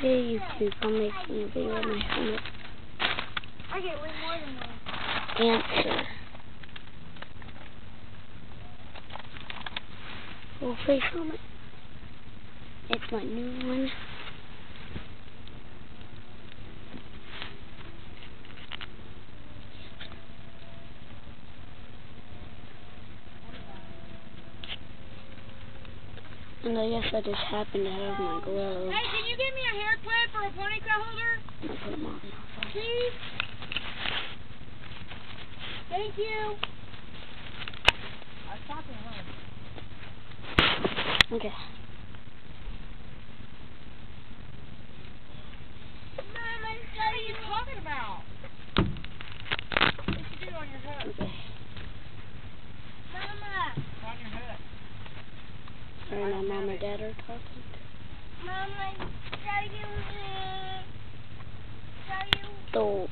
Hey YouTube, I'm making a video of my helmet. I get way more than one. Answer. Full face helmet. It's my new one. And I guess I just happened to have my glove. Hey, can you give me a hair clip or a ponytail holder? I'm gonna put them on now. Please? Thank you. I was talking to her. Okay. Mama, what are you talking about? What you do on your hook? Okay. Mama. It's on your hook. Sorry, my mom and dad are talking. Mama, show you me. Show you. Door.